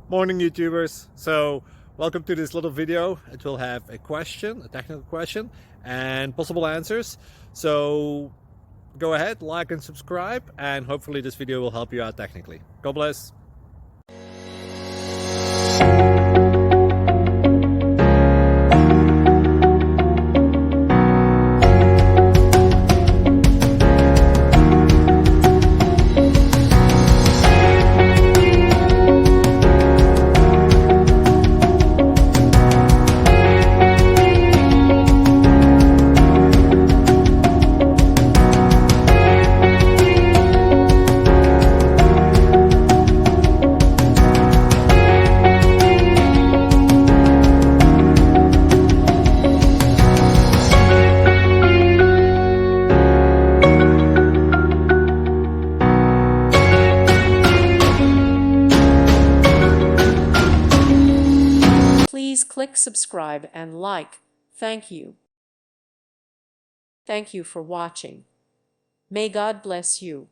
Morning YouTubers. So welcome to this little video. It will have a question, a technical question, and possible answers. So go ahead, like and subscribe, and hopefully this video will help you out technically. God bless. Please click subscribe and like. Thank you. Thank you for watching. May God bless you.